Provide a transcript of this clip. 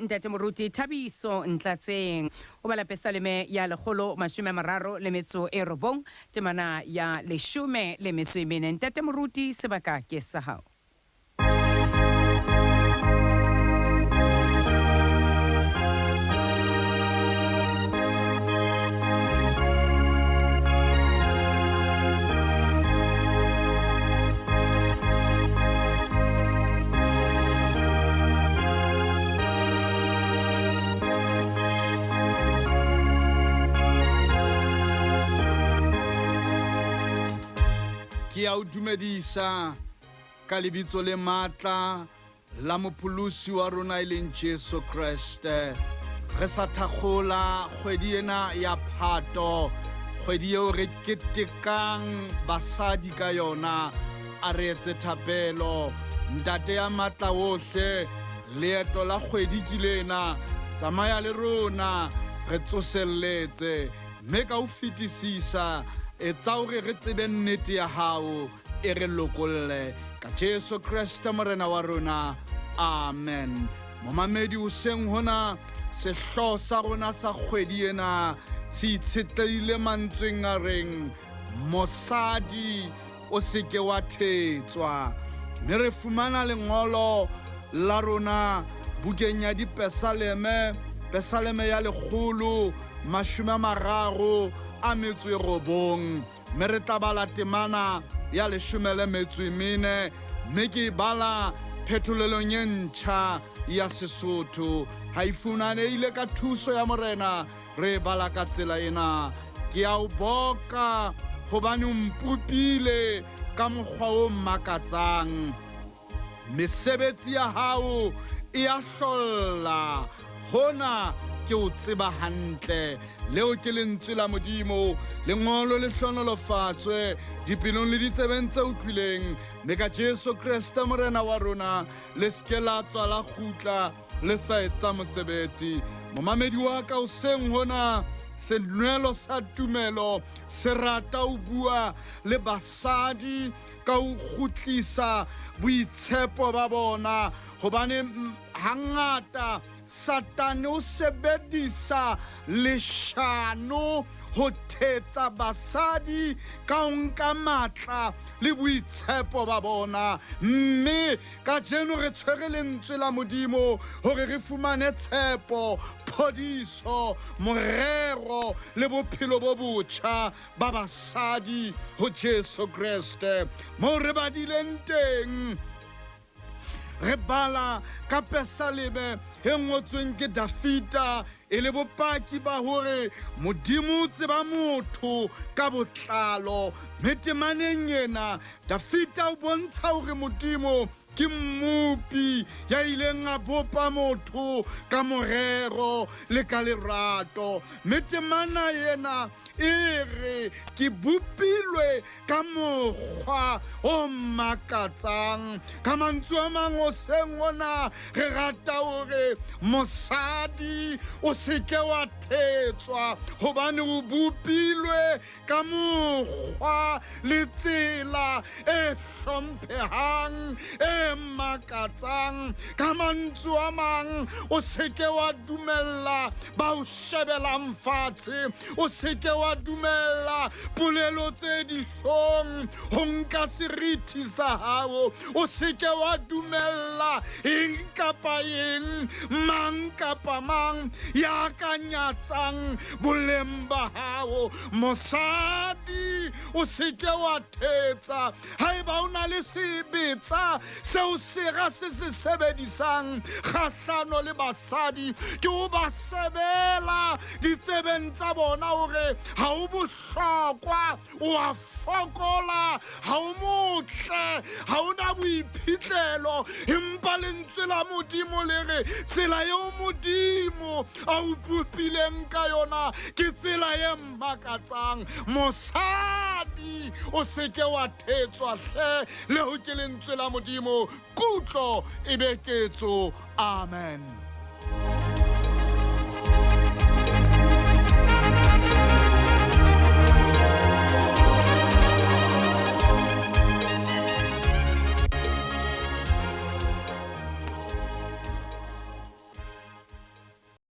ntate moruti Thabiso Ntlatseng o bala pesaleme ya 139 temana ya 14 ntate moruti sebaka ke sa hao. Ke a o dumedisa ka lebitso le matla la mopholosi wa rona ileng Jesu Kriste. Re sa thakgola kgwedi ena ya Phato, kgwedi eo re ketekang basadi ka yona. A re etse thapelo ntate ya matla ohle, leeto la kgwedi ke lena, tsamaya le rona re tsoselletse mme ka o fetisisa etsa hore re tsebe nnete ya hao e re lokolle ka Jesu Kriste morena wa rona. Amen. Momamedi hoseng hona sehloho sa rona sa kgwedi ena se itshetleile mantsweng a reng mosadi o seke wa thetswa. Mme re fumana lengolo la rona bukeng ya Dipesaleme, Pesaleme ya 139 mme re tla bala temana ya 14 mme ke bala phetolelong e ntjha ya Sesotho. Ha e fumaneile ka thuso ya morena re bala ka tsela ena. Ke a o boka hobane o mpupile ka mokgwa o makatsang. Mesebetsi ya hao e a hlolla, hona ke o tseba hantle. Leo ke lentswe la Modimo, lengolo le hlonolofatswe dipelong le ditsebeng tse utlwileng, mme ka Jesu Kriste morena wa rona le ske la tswa la kgutla le sa etsa mosebetsi. Momamedi wa ka hoseng hona senwelo sa tumelo se rata o bua le basadi ka o kgutlisa boitshepo ba bona, hobane hangata Satane o sebedisa leshano ho thetsa basadi ka o nka matla le boitshepo ba bona. Mme ka jeno re tshwere lentswe la Modimo hore re fumane tshepo, phodiso, morero le bophelo bo botjha ba basadi ho Jesu Kriste. Mo re badileng teng re bala ka Pesaleme e ngotsweng ke Dafita e le bopaki ba hore Modimo o tseba motho ka botlalo. Mme temaneng ena Dafita o bontsha hore Modimo ke mmupi ya ileng a bopa motho ka morero le ka lerato. Mme temana ena e re ke bopilwe ka mokgwa o makatsang. Ka mantswe a mang hoseng ona re rata hore mosadi o seke wa thetswa, hobane o bopilwe ka mokgwa le tsela e hlomphehang e makatsang. Ka mantswe a mang o seke wa dumella ba o shebelang fatshe, o seke wa dumella polelo tse dihlong ho nka serithi sa hao, o seke wa dumella eng kapa eng, mang kapa mang ya ka nyatsang boleng ba hao. Mosadi o seke wa thetsa haeba o na le sebetsa seo sera se se sebedisang kgahlano le basadi, ke o ba sebela ditsebeng tsa bona hore ha o bohlokwa, o a fokola, ha o motle, ha o na boiphihlelo. Empa lentswe la Modimo le re tsela eo Modimo a o bopileng ka yona ke tsela e makatsang. Mosadi o seke wa thetswa hle, leo ke lentswe la Modimo, kutlo e be ketso. Amen.